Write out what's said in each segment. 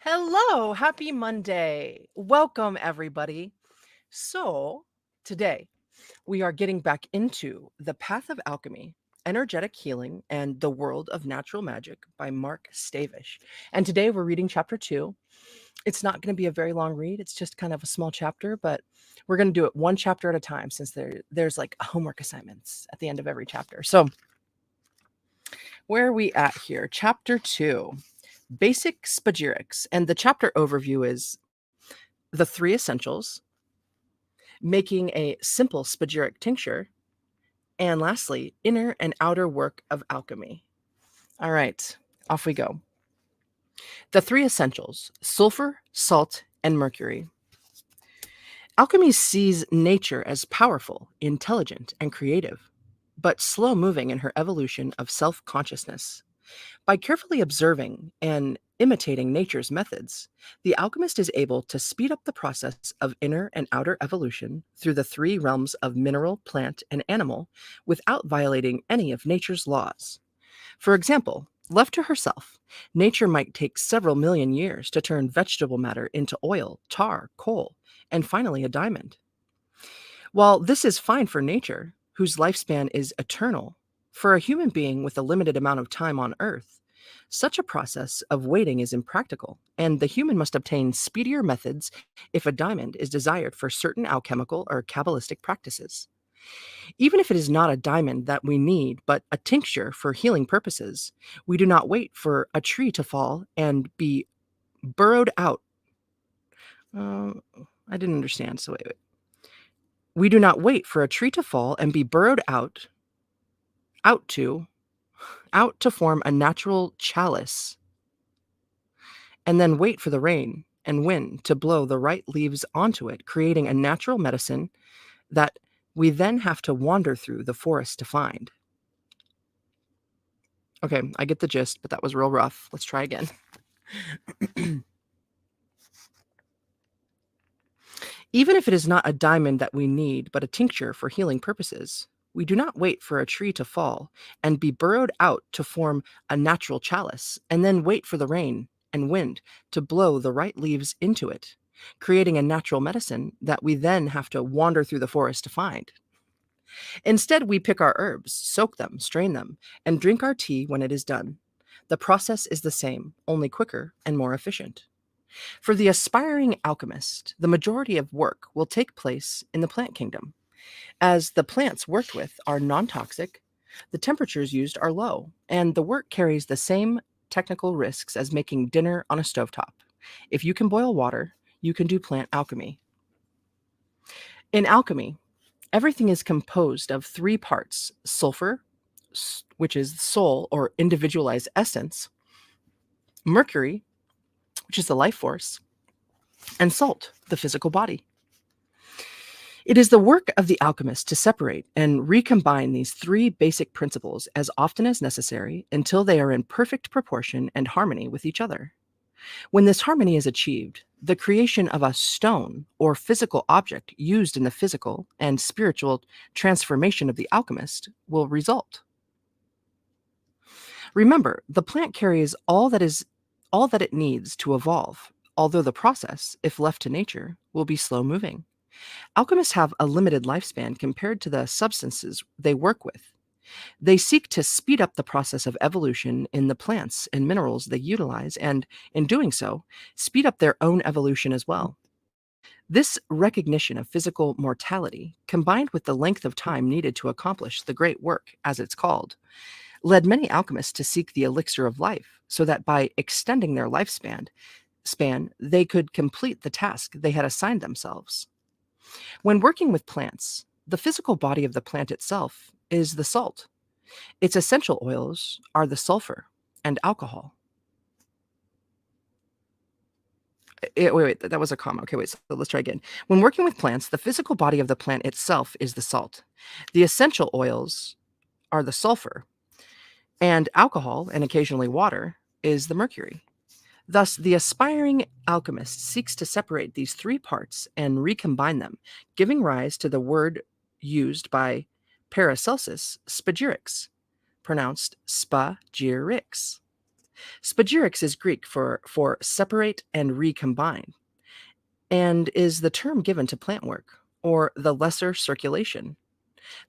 Hello, happy Monday. Welcome, everybody. So, today we are getting back into The Path of Alchemy, Energetic Healing, and the World of Natural Magic by Mark Stavish. And today we're reading chapter 2. It's not going to be a very long read, it's just kind of a small chapter, but we're going to do it one chapter at a time since there's like homework assignments at the end of every chapter. So, where are we at here? Chapter 2. Basic spagyrics. And the chapter overview is the three essentials, making a simple spagyric tincture, and lastly, inner and outer work of alchemy. All right, off we go. The three essentials: sulfur, salt, and mercury. Alchemy sees nature as powerful, intelligent, and creative, but slow moving in her evolution of self consciousness. By carefully observing and imitating nature's methods, the alchemist is able to speed up the process of inner and outer evolution through the three realms of mineral, plant, and animal without violating any of nature's laws. For example, left to herself, nature might take several million years to turn vegetable matter into oil, tar, coal, and finally a diamond. While this is fine for nature, whose lifespan is eternal, for a human being with a limited amount of time on Earth, such a process of waiting is impractical, and the human must obtain speedier methods if a diamond is desired for certain alchemical or Kabbalistic practices. Even if it is not a diamond that we need, but a tincture for healing purposes, we do not wait for a tree to fall and be burrowed out. Uh, I didn't understand, so wait. We do not wait for a tree to fall and be burrowed out to, out to form a natural chalice, and then wait for the rain and wind to blow the right leaves onto it, creating a natural medicine that we then have to wander through the forest to find. Okay, I get the gist, but that was real rough. Let's try again. Even if it is not a diamond that we need, but a tincture for healing purposes, we do not wait for a tree to fall and be burrowed out to form a natural chalice, and then wait for the rain and wind to blow the right leaves into it, creating a natural medicine that we then have to wander through the forest to find. Instead, we pick our herbs, soak them, strain them, and drink our tea when it is done. The process is the same, only quicker and more efficient. For the aspiring alchemist, the majority of work will take place in the plant kingdom. As the plants worked with are non toxic, the temperatures used are low, and the work carries the same technical risks as making dinner on a stovetop. If you can boil water, you can do plant alchemy. In alchemy, everything is composed of three parts: sulfur, which is soul or individualized essence, mercury, which is the life force, and salt, the physical body. It is the work of the alchemist to separate and recombine these three basic principles as often as necessary until they are in perfect proportion and harmony with each other. When this harmony is achieved, the creation of a stone or physical object used in the physical and spiritual transformation of the alchemist will result. Remember, the plant carries all that it needs to evolve, although the process, if left to nature, will be slow moving. Alchemists have a limited lifespan compared to the substances they work with. They seek to speed up the process of evolution in the plants and minerals they utilize, and in doing so, speed up their own evolution as well. This recognition of physical mortality, combined with the length of time needed to accomplish the great work, as it's called, led many alchemists to seek the elixir of life, so that by extending their lifespan, they could complete the task they had assigned themselves. When working with plants, the physical body of the plant itself is the salt. Its essential oils are the sulfur and alcohol. Wait, that was a comma. Okay, wait, so let's try again. When working with plants, the physical body of the plant itself is the salt. The essential oils are the sulfur, and alcohol, and occasionally water, is the mercury. Thus, the aspiring alchemist seeks to separate these three parts and recombine them, giving rise to the word used by Paracelsus, spagyrics, pronounced spa-gyr-ix. Spagyrics is Greek for separate and recombine, and is the term given to plant work, or the lesser circulation.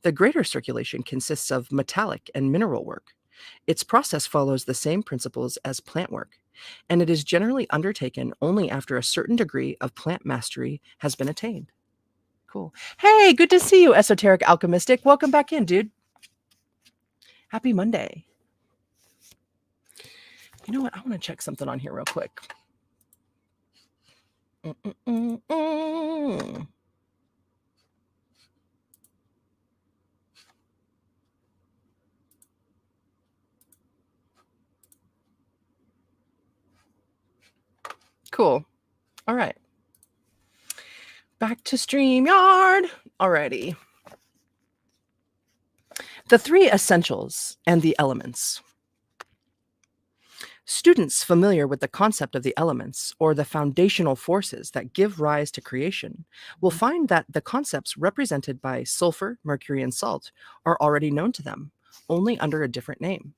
The greater circulation consists of metallic and mineral work. Its process follows the same principles as plant work, and it is generally undertaken only after a certain degree of plant mastery has been attained. Cool. Hey, good to see you, Esoteric Alchemistic. Welcome back in, dude. Happy Monday. You know what? I want to check something on here real quick. Cool. All right. Back to StreamYard. Alrighty. The three essentials and the elements. Students familiar with the concept of the elements, or the foundational forces that give rise to creation, will find that the concepts represented by sulfur, mercury, and salt are already known to them, only under a different name.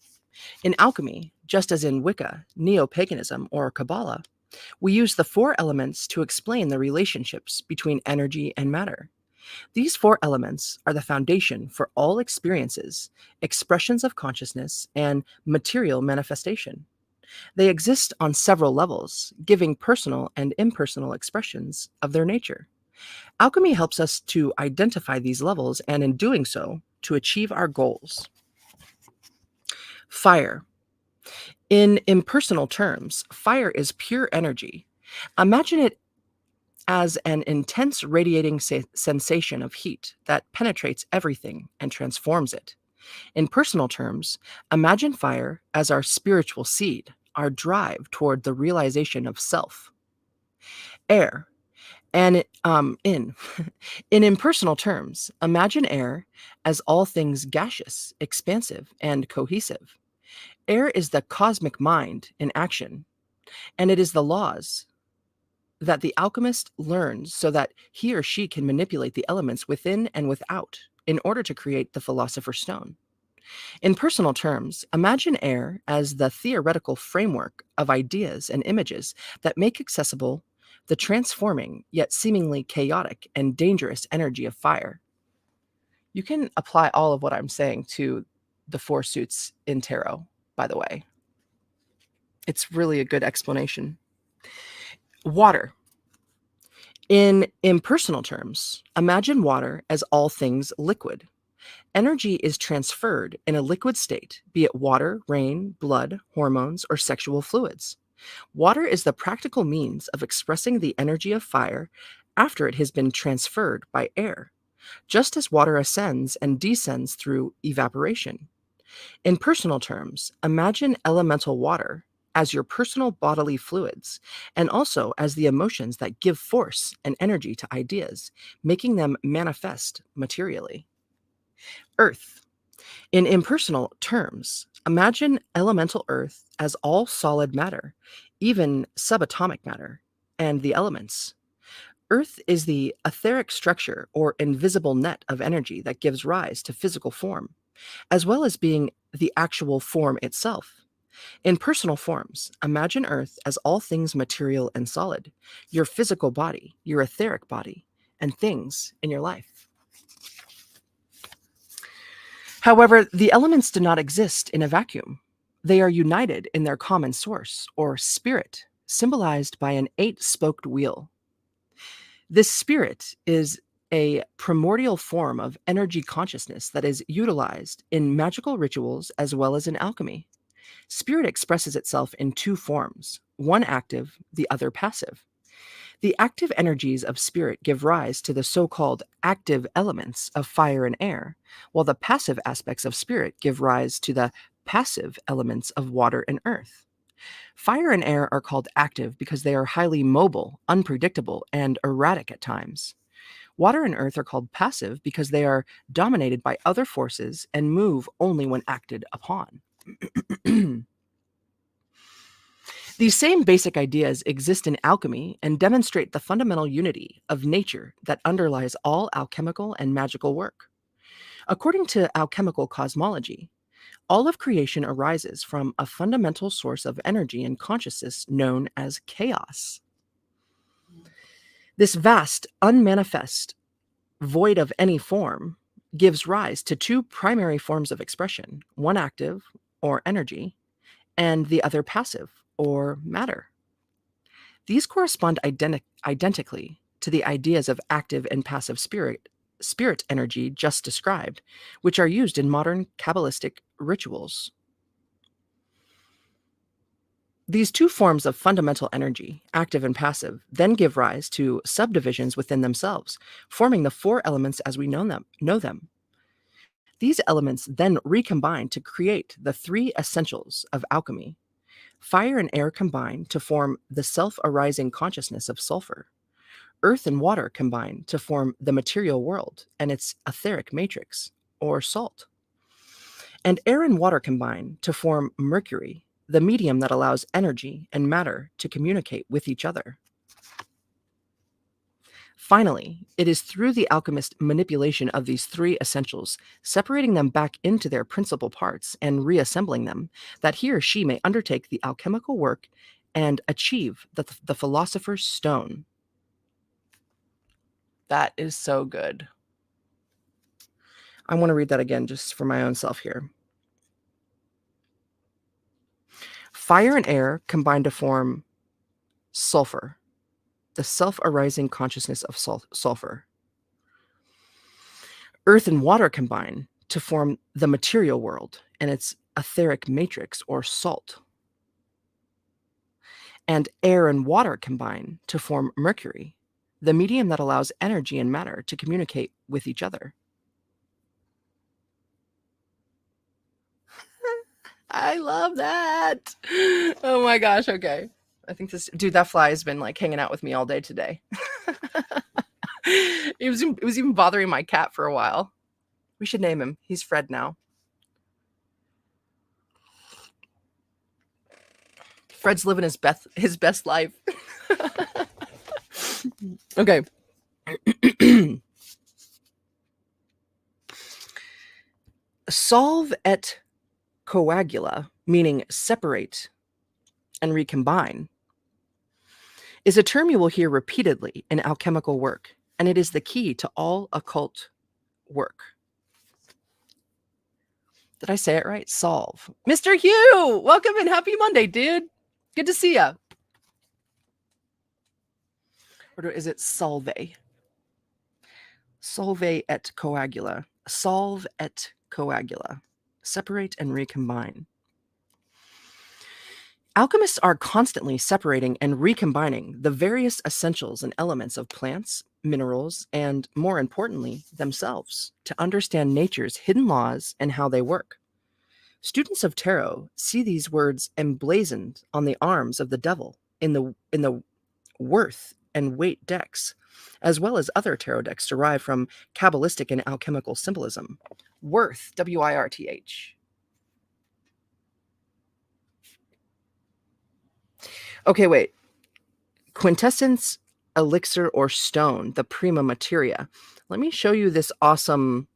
In alchemy, just as in Wicca, neo-paganism, or Kabbalah, we use the four elements to explain the relationships between energy and matter. These four elements are the foundation for all experiences, expressions of consciousness, and material manifestation. They exist on several levels, giving personal and impersonal expressions of their nature. Alchemy helps us to identify these levels and, in doing so, to achieve our goals. Fire. In impersonal terms, fire is pure energy. Imagine it as an intense radiating sensation of heat that penetrates everything and transforms it. In personal terms, imagine fire as our spiritual seed, our drive toward the realization of self. Air. And in impersonal terms, imagine air as all things gaseous, expansive, and cohesive. Air is the cosmic mind in action, and it is the laws that the alchemist learns so that he or she can manipulate the elements within and without in order to create the philosopher's stone. In personal terms, imagine air as the theoretical framework of ideas and images that make accessible the transforming yet seemingly chaotic and dangerous energy of fire. You can apply all of what I'm saying to the four suits in tarot, by the way. It's really a good explanation. Water. In impersonal terms, imagine water as all things liquid. Energy is transferred in a liquid state, be it water, rain, blood, hormones, or sexual fluids. Water is the practical means of expressing the energy of fire after it has been transferred by air, just as water ascends and descends through evaporation. In personal terms, imagine elemental water as your personal bodily fluids, and also as the emotions that give force and energy to ideas, making them manifest materially. Earth. In impersonal terms, imagine elemental earth as all solid matter, even subatomic matter, and the elements. Earth is the etheric structure or invisible net of energy that gives rise to physical form, as well as being the actual form itself. In personal forms, imagine Earth as all things material and solid, your physical body, your etheric body, and things in your life. However, the elements do not exist in a vacuum. They are united in their common source, or spirit, symbolized by an 8-spoked wheel. This spirit is a primordial form of energy consciousness that is utilized in magical rituals as well as in alchemy. Spirit expresses itself in two forms, one active, the other passive. The active energies of spirit give rise to the so-called active elements of fire and air, while the passive aspects of spirit give rise to the passive elements of water and earth. Fire and air are called active because they are highly mobile, unpredictable, and erratic at times. Water and earth are called passive because they are dominated by other forces and move only when acted upon. These same basic ideas exist in alchemy and demonstrate the fundamental unity of nature that underlies all alchemical and magical work. According to alchemical cosmology, All of creation arises from a fundamental source of energy and consciousness known as chaos. This vast, unmanifest, void of any form gives rise to two primary forms of expression, one active, or energy, and the other passive, or matter. These correspond identically to the ideas of active and passive spirit energy just described, which are used in modern Kabbalistic rituals. These two forms of fundamental energy, active and passive, then give rise to subdivisions within themselves, forming the four elements as we know them. These elements then recombine to create the three essentials of alchemy. Fire and air combine to form the self-arising consciousness of sulfur. Earth and water combine to form the material world and its etheric matrix, or salt. And air and water combine to form mercury, the medium that allows energy and matter to communicate with each other. Finally, it is through the alchemist's manipulation of these three essentials, separating them back into their principal parts and reassembling them, that he or she may undertake the alchemical work and achieve the philosopher's stone. That is so good. I want to read that again just for my own self here. Fire and air combine to form sulfur, the self-arising consciousness of sulfur. Earth and water combine to form the material world and its etheric matrix, or salt. And air and water combine to form mercury, the medium that allows energy and matter to communicate with each other. I love that. Oh my gosh, okay. I think that fly has been like hanging out with me all day today. It was even bothering my cat for a while. We should name him. He's Fred now. Fred's living his best life. Okay. Solve et coagula, meaning separate and recombine, is a term you will hear repeatedly in alchemical work, and it is the key to all occult work. Did I say it right? Solve. Mr. Hugh, welcome and happy Monday, dude. Good to see ya. Or is it solve? Solve et coagula. Solve et coagula. Separate and recombine. Alchemists are constantly separating and recombining the various essentials and elements of plants, minerals, and, more importantly, themselves to understand nature's hidden laws and how they work. Students of tarot see these words emblazoned on the arms of the devil in the worth and weight decks, as well as other tarot decks derived from Kabbalistic and alchemical symbolism. Worth, W-I-R-T-H. Okay, wait. Quintessence, elixir, or stone, the prima materia. Let me show you this awesome.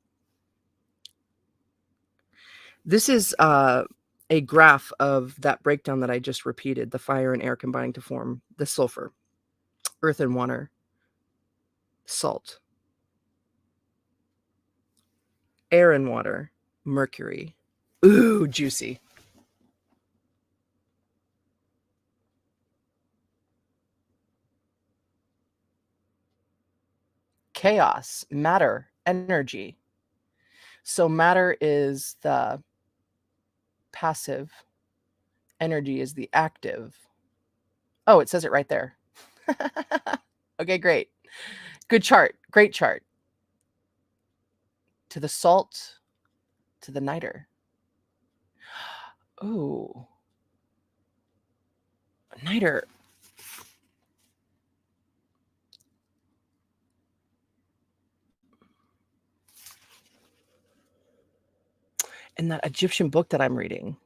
This is a graph of that breakdown that I just repeated, the fire and air combining to form the sulfur, earth and water, salt, air and water, mercury. Ooh, juicy. Chaos, matter, energy. So matter is the passive, energy is the active. Oh, it says it right there. Okay, great. Good chart. Great chart. To the salt, to the niter. Oh, niter. In that Egyptian book that I'm reading,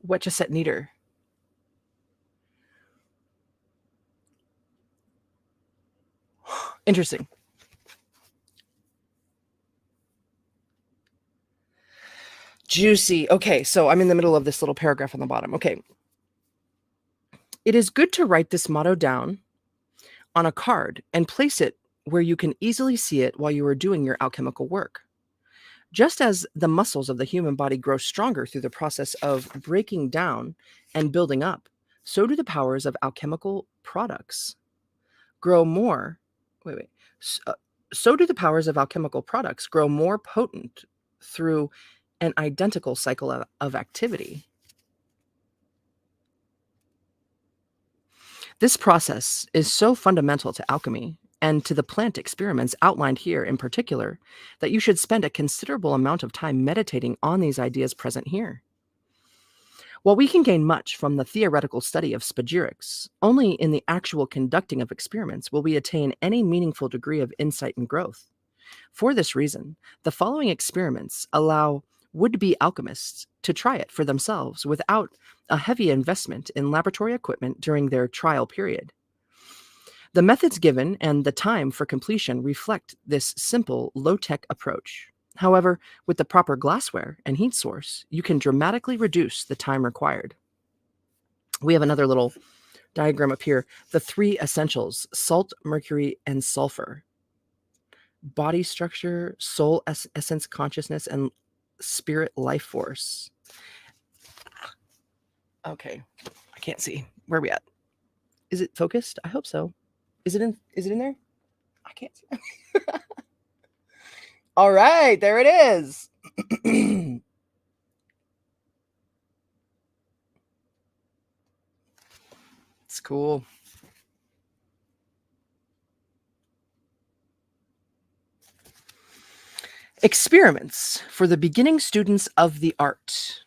what just set niter? Interesting. Juicy. Okay, so I'm in the middle of this little paragraph on the bottom. Okay. It is good to write this motto down on a card and place it where you can easily see it while you are doing your alchemical work. Just as the muscles of the human body grow stronger through the process of breaking down and building up, so do the powers of alchemical products grow more. Wait, wait. So do the powers of alchemical products grow more potent through an identical cycle of activity. This process is so fundamental to alchemy and to the plant experiments outlined here in particular that you should spend a considerable amount of time meditating on these ideas present here. While we can gain much from the theoretical study of spagyrics, only in the actual conducting of experiments will we attain any meaningful degree of insight and growth. For this reason, the following experiments allow would-be alchemists to try it for themselves without a heavy investment in laboratory equipment during their trial period. The methods given and the time for completion reflect this simple, low-tech approach. However, with the proper glassware and heat source, you can dramatically reduce the time required. We have another little diagram up here. The three essentials: salt, mercury, and sulfur. Body structure, soul essence, consciousness, and spirit life force. Okay, I can't see. Where are we at? Is it focused? I hope so. Is it in there? I can't see. All right, there it is. It's cool. Experiments for the beginning students of the art.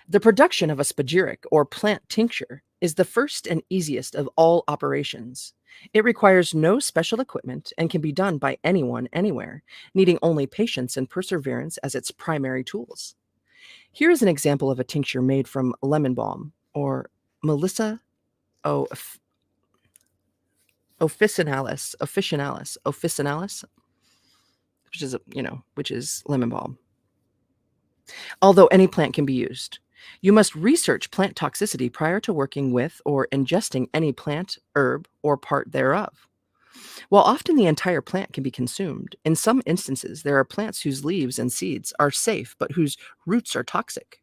The production of a spagyric or plant tincture is the first and easiest of all operations. It requires no special equipment and can be done by anyone anywhere, needing only patience and perseverance as its primary tools. Here is an example of a tincture made from lemon balm or Melissa officinalis, which is lemon balm. Although any plant can be used, you must research plant toxicity prior to working with or ingesting any plant, herb, or part thereof. While often the entire plant can be consumed, in some instances there are plants whose leaves and seeds are safe but whose roots are toxic.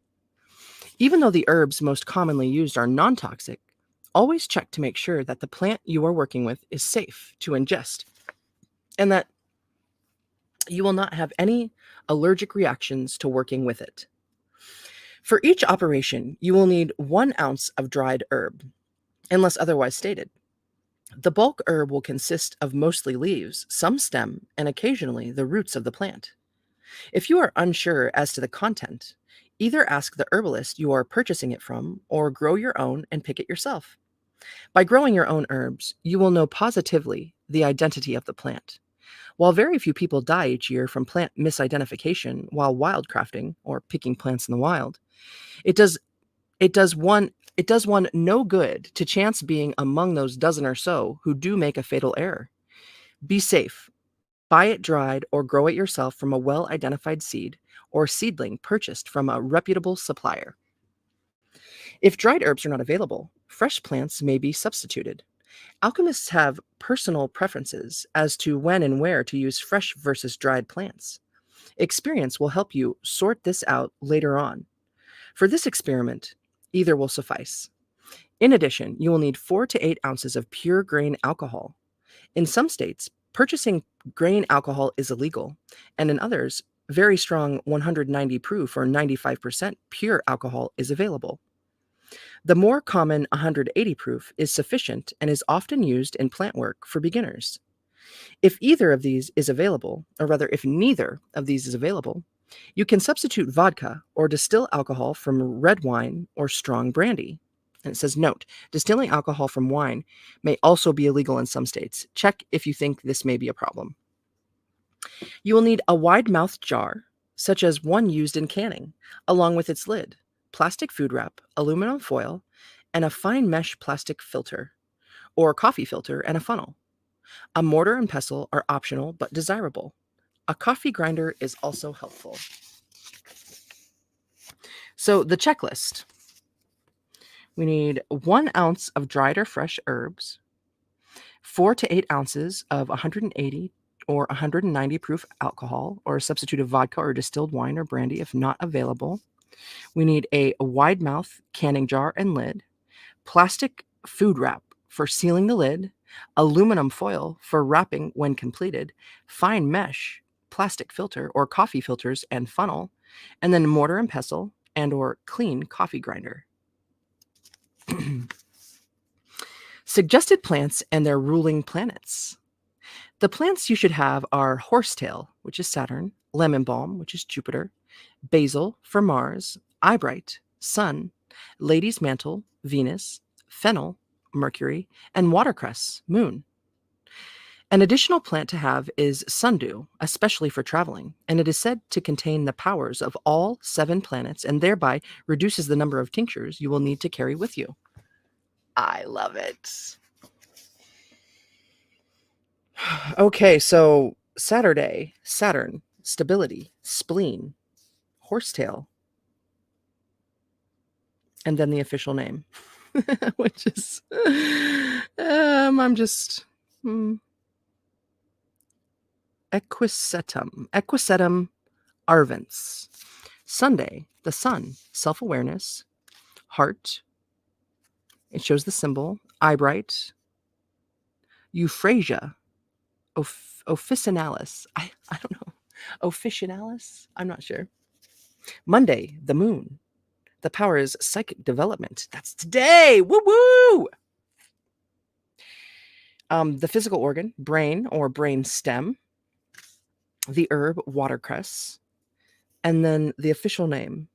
Even though the herbs most commonly used are non-toxic, always check to make sure that the plant you are working with is safe to ingest and that you will not have any allergic reactions to working with it. For each operation, you will need 1 ounce of dried herb, unless otherwise stated. The bulk herb will consist of mostly leaves, some stem, and occasionally the roots of the plant. If you are unsure as to the content, either ask the herbalist you are purchasing it from or grow your own and pick it yourself. By growing your own herbs, you will know positively the identity of the plant. While very few people die each year from plant misidentification while wildcrafting or picking plants in the wild, it does one no good to chance being among those dozen or so who do make a fatal error. Be safe. Buy it dried or grow it yourself from a well-identified seed or seedling purchased from a reputable supplier. If dried herbs are not available, fresh plants may be substituted. Alchemists have personal preferences as to when and where to use fresh versus dried plants. Experience will help you sort this out later on. For this experiment, either will suffice. In addition, you will need 4 to 8 ounces of pure grain alcohol. In some states, purchasing grain alcohol is illegal, and in others, very strong 190 proof or 95% pure alcohol is available. The more common 180 proof is sufficient and is often used in plant work for beginners. If either of these is available, or rather if neither of these is available, you can substitute vodka or distill alcohol from red wine or strong brandy. And it says, note, distilling alcohol from wine may also be illegal in some states. Check if you think this may be a problem. You will need a wide-mouthed jar, such as one used in canning, along with its lid, plastic food wrap, aluminum foil, and a fine mesh plastic filter, or coffee filter and a funnel. A mortar and pestle are optional but desirable. A coffee grinder is also helpful. So the checklist. We need 1 ounce of dried or fresh herbs, 4 to 8 ounces of 180 or 190 proof alcohol, or a substitute of vodka or distilled wine or brandy if not available. We need a wide mouth canning jar and lid, plastic food wrap for sealing the lid, aluminum foil for wrapping when completed, fine mesh, plastic filter or coffee filters and funnel, and then mortar and pestle and or clean coffee grinder. Suggested plants and their ruling planets. The plants you should have are horsetail, which is Saturn, lemon balm, which is Jupiter, basil for Mars, eyebright, Sun, lady's mantle, Venus, fennel, Mercury, and watercress, Moon. An additional plant to have is sundew, especially for traveling, and it is said to contain the powers of all 7 planets and thereby reduces the number of tinctures you will need to carry with you. I love it. Okay, so Saturday, Saturn, stability, spleen, horsetail, and then the official name, which is, I'm just, Equisetum arvens. Sunday, the sun, self-awareness, heart, it shows the symbol, eyebright, euphrasia, officinalis, I don't know, officinalis, I'm not sure. Monday, the moon, the power is psychic development. That's today, woo-woo! The physical organ, brain or brain stem, the herb, watercress, and then the official name,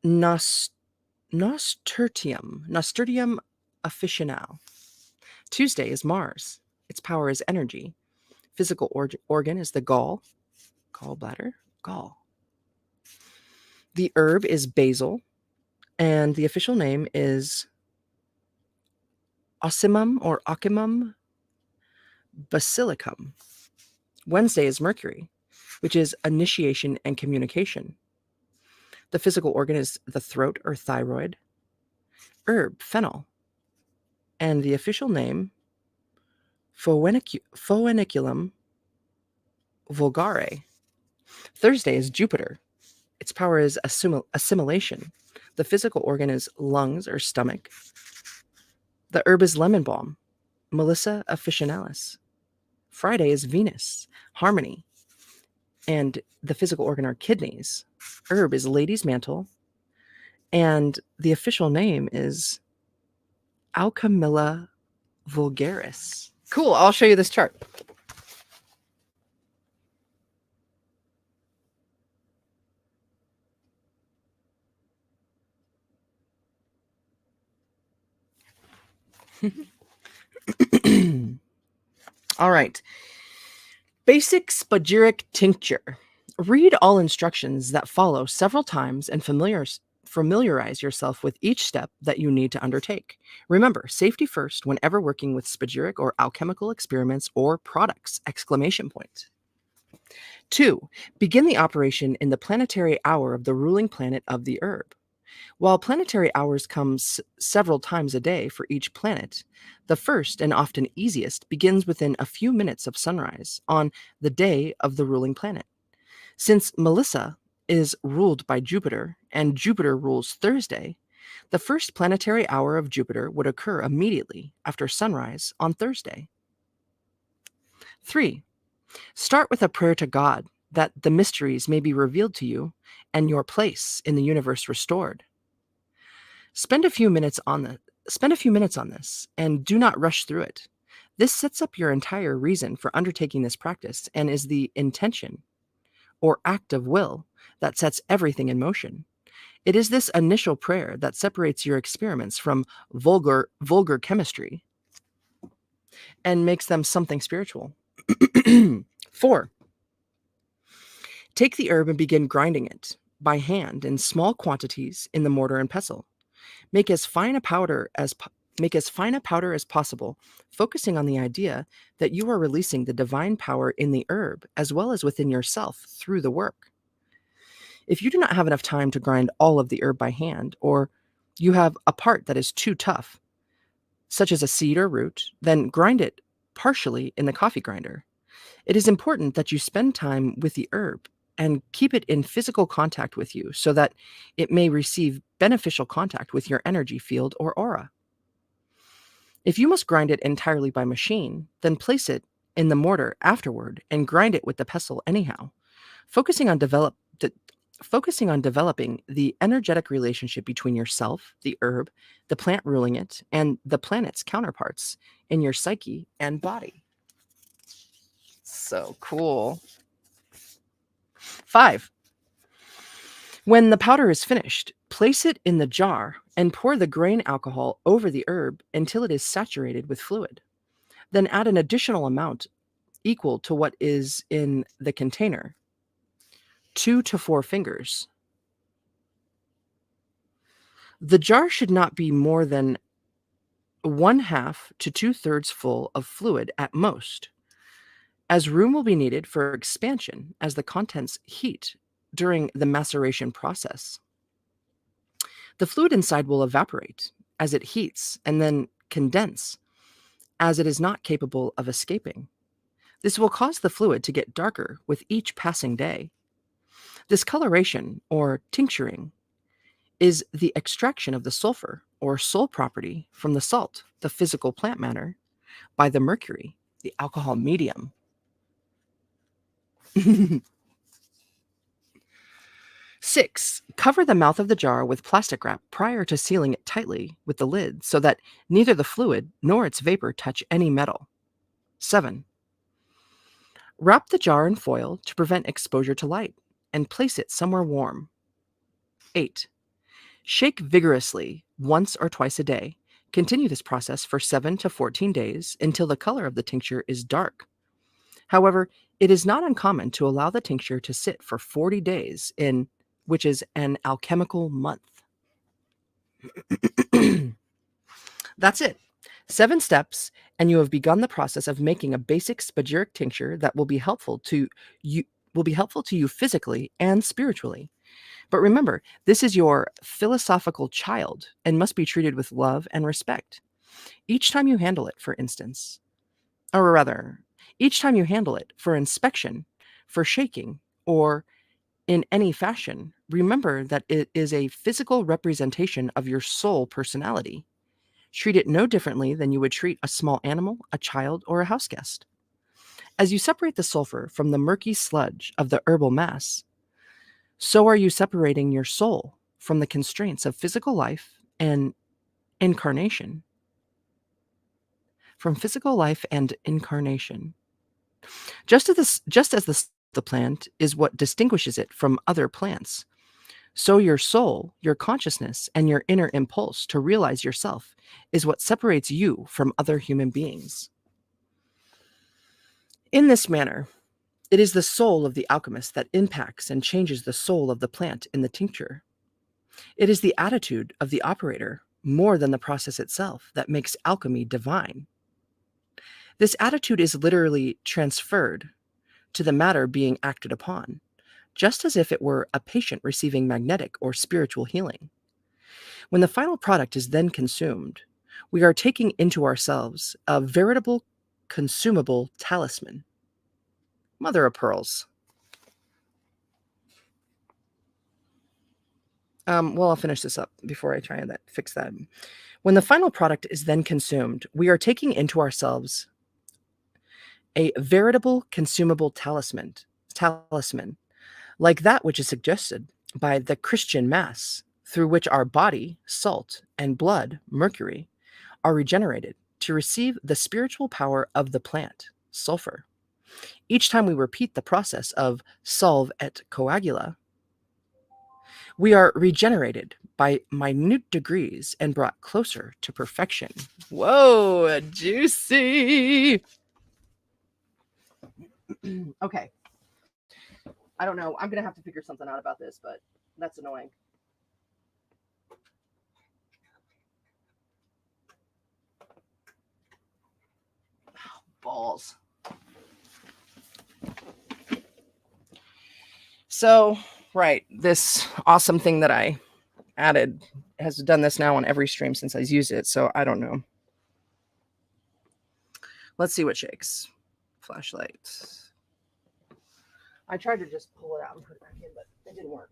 Nasturtium officinale. Tuesday is Mars. Its power is energy. Physical organ is the gallbladder, gall. The herb is basil, and the official name is Ocimum basilicum. Wednesday is Mercury, which is initiation and communication. The physical organ is the throat or thyroid. Herb, fennel. And the official name, Phoeniculum vulgare. Thursday is Jupiter. Its power is assimilation. The physical organ is lungs or stomach. The herb is lemon balm, Melissa officinalis. Friday is Venus, harmony. And the physical organ are kidneys. Herb is lady's mantle. And the official name is Alchemilla vulgaris. Cool, I'll show you this chart. All right. Basic spagyric tincture. Read all instructions that follow several times and familiarize yourself with each step that you need to undertake. Remember, safety first whenever working with spagyric or alchemical experiments or products! 2. Begin the operation in the planetary hour of the ruling planet of the herb. While planetary hours come several times a day for each planet, the first and often easiest begins within a few minutes of sunrise on the day of the ruling planet. Since Melissa is ruled by Jupiter and Jupiter rules Thursday, the first planetary hour of Jupiter would occur immediately after sunrise on Thursday. 3. Start with a prayer to God that the mysteries may be revealed to you and your place in the universe restored. Spend a few minutes on this and do not rush through it. This sets up your entire reason for undertaking this practice and is the intention or act of will that sets everything in motion. It is this initial prayer that separates your experiments from vulgar chemistry and makes them something spiritual. 4. Take the herb and begin grinding it by hand in small quantities in the mortar and pestle. Make as fine a powder as possible, focusing on the idea that you are releasing the divine power in the herb as well as within yourself through the work. If you do not have enough time to grind all of the herb by hand, or you have a part that is too tough, such as a seed or root, then grind it partially in the coffee grinder. It is important that you spend time with the herb and keep it in physical contact with you so that it may receive beneficial contact with your energy field or aura. If you must grind it entirely by machine, then place it in the mortar afterward and grind it with the pestle anyhow, focusing on focusing on developing the energetic relationship between yourself, the herb, the plant ruling it, and the planet's counterparts in your psyche and body. So cool. 5. When the powder is finished, place it in the jar and pour the grain alcohol over the herb until it is saturated with fluid. Then add an additional amount equal to what is in the container, 2 to 4 fingers. The jar should not be more than 1/2 to 2/3 full of fluid at most, as room will be needed for expansion as the contents heat during the maceration process. The fluid inside will evaporate as it heats and then condense, as it is not capable of escaping. This will cause the fluid to get darker with each passing day. This coloration, or tincturing, is the extraction of the sulfur, or soul property, from the salt, the physical plant matter, by the mercury, the alcohol medium. 6. Cover the mouth of the jar with plastic wrap prior to sealing it tightly with the lid so that neither the fluid nor its vapor touch any metal. 7. Wrap the jar in foil to prevent exposure to light and place it somewhere warm. 8. Shake vigorously once or twice a day. Continue this process for 7 to 14 days until the color of the tincture is dark. However, it is not uncommon to allow the tincture to sit for 40 days which is an alchemical month. That's it. 7 steps, and you have begun the process of making a basic spagyric tincture that will be helpful to you physically and spiritually. But remember, this is your philosophical child and must be treated with love and respect. Each time you handle it, for instance, or rather, each time you handle it for inspection, for shaking, or in any fashion, remember that it is a physical representation of your soul personality. Treat it no differently than you would treat a small animal, a child, or a house guest. As you separate the sulfur from the murky sludge of the herbal mass, so are you separating your soul from the constraints of physical life and incarnation. From physical life and incarnation. Just as the plant is what distinguishes it from other plants, so your soul, your consciousness, and your inner impulse to realize yourself is what separates you from other human beings. In this manner, it is the soul of the alchemist that impacts and changes the soul of the plant in the tincture. It is the attitude of the operator, more than the process itself, that makes alchemy divine. This attitude is literally transferred to the matter being acted upon, just as if it were a patient receiving magnetic or spiritual healing. When the final product is then consumed, we are taking into ourselves a veritable consumable talisman. Mother of pearls. Well, I'll finish this up before I try and fix that. When the final product is then consumed, we are taking into ourselves a veritable consumable talisman, like that which is suggested by the Christian Mass, through which our body, salt, and blood, mercury, are regenerated to receive the spiritual power of the plant, sulfur. Each time we repeat the process of solve et coagula, we are regenerated by minute degrees and brought closer to perfection. Whoa, juicy. Okay. I don't know. I'm going to have to figure something out about this, but that's annoying. Oh, balls. So, Right. This awesome thing that I added has done this now on every stream since I've used it, so I don't know. Let's see what shakes. Flashlight. I tried to just pull it out and put it back in, but it didn't work.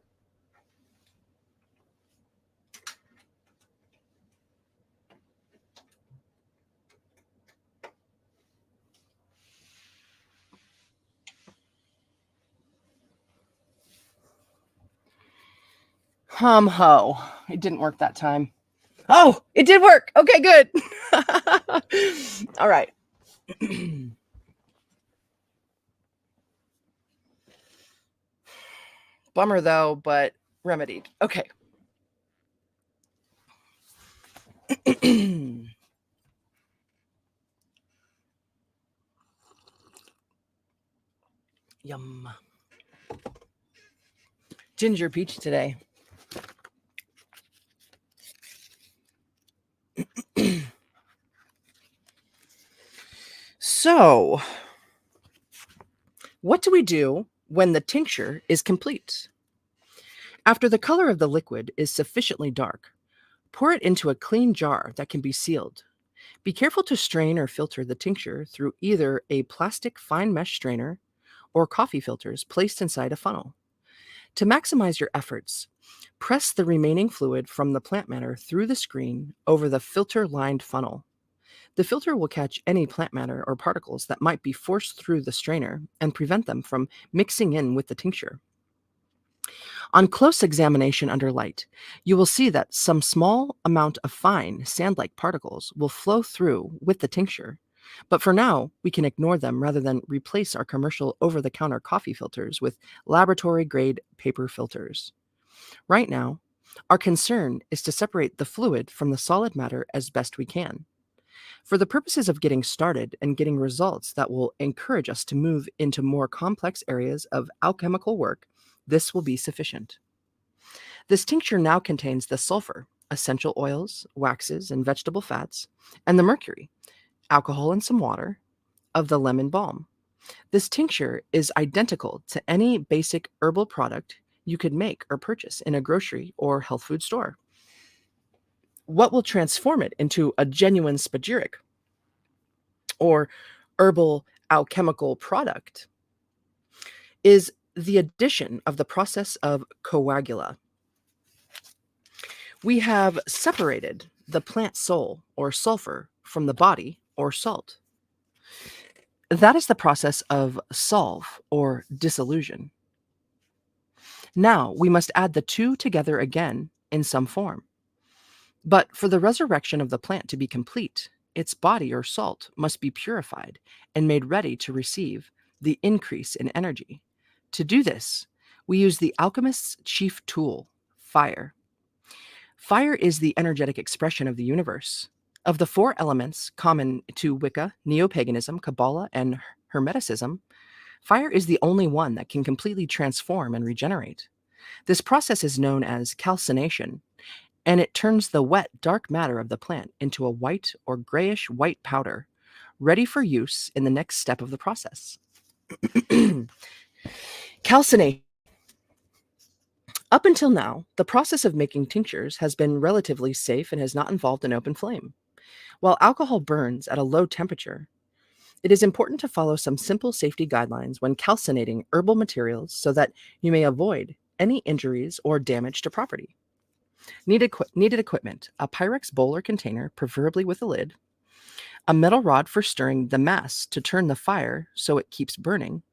Hum ho. It didn't work that time. Oh, it did work. Okay, good. All right. Bummer though, but remedied. Okay. Yum. Ginger peach today. So, what do we do when the tincture is complete? After the color of the liquid is sufficiently dark, pour it into a clean jar that can be sealed. Be careful to strain or filter the tincture through either a plastic fine mesh strainer or coffee filters placed inside a funnel. To maximize your efforts, press the remaining fluid from the plant matter through the screen over the filter-lined funnel. The filter will catch any plant matter or particles that might be forced through the strainer and prevent them from mixing in with the tincture. On close examination under light, you will see that some small amount of fine sand-like particles will flow through with the tincture. But for now, we can ignore them rather than replace our commercial over-the-counter coffee filters with laboratory-grade paper filters. Right now, our concern is to separate the fluid from the solid matter as best we can. For the purposes of getting started and getting results that will encourage us to move into more complex areas of alchemical work, this will be sufficient. This tincture now contains the sulfur, essential oils, waxes, and vegetable fats, and the mercury, alcohol and some water, of the lemon balm. This tincture is identical to any basic herbal product you could make or purchase in a grocery or health food store. What will transform it into a genuine spagyric or herbal alchemical product is the addition of the process of coagula. We have separated the plant soul or sulfur from the body or salt. That is the process of solve or dissolution. Now we must add the two together again in some form. But for the resurrection of the plant to be complete, its body or salt must be purified and made ready to receive the increase in energy. To do this, we use the alchemist's chief tool, fire. Fire is the energetic expression of the universe. Of the four elements common to Wicca, Neo-Paganism, Kabbalah, and Hermeticism, fire is the only one that can completely transform and regenerate. This process is known as calcination, and it turns the wet, dark matter of the plant into a white or grayish-white powder, ready for use in the next step of the process. Calcination. Up until now, the process of making tinctures has been relatively safe and has not involved an open flame. While alcohol burns at a low temperature, it is important to follow some simple safety guidelines when calcinating herbal materials so that you may avoid any injuries or damage to property. Needed equipment: a Pyrex bowl or container, preferably with a lid, a metal rod for stirring the mass to turn the fire so it keeps burning,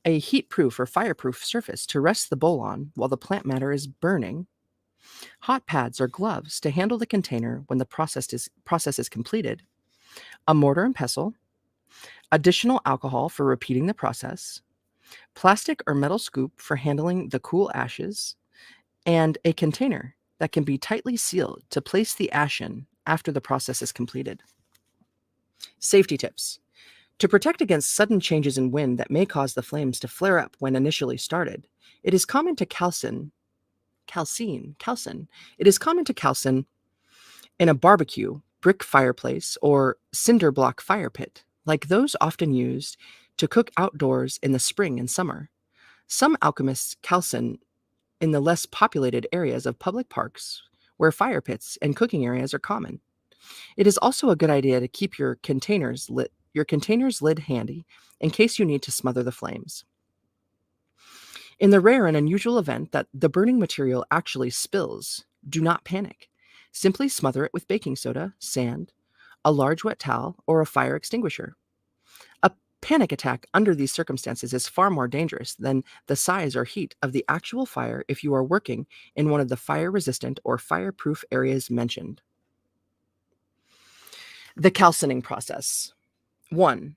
a heat-proof or fireproof surface to rest the bowl on while the plant matter is burning, hot pads or gloves to handle the container when the process is completed, a mortar and pestle, additional alcohol for repeating the process, plastic or metal scoop for handling the cool ashes, and a container that can be tightly sealed to place the ash in after the process is completed. Safety tips. To protect against sudden changes in wind that may cause the flames to flare up when initially started, it is common to calcine. It is common to calcine in a barbecue, brick fireplace, or cinder block fire pit, like those often used to cook outdoors in the spring and summer. Some alchemists calcine in the less populated areas of public parks where fire pits and cooking areas are common. It is also a good idea to keep your containers lid handy in case you need to smother the flames. In the rare and unusual event that the burning material actually spills, do not panic. Simply smother it with baking soda, sand, a large wet towel, or a fire extinguisher. A panic attack under these circumstances is far more dangerous than the size or heat of the actual fire if you are working in one of the fire-resistant or fireproof areas mentioned. The calcining process. 1.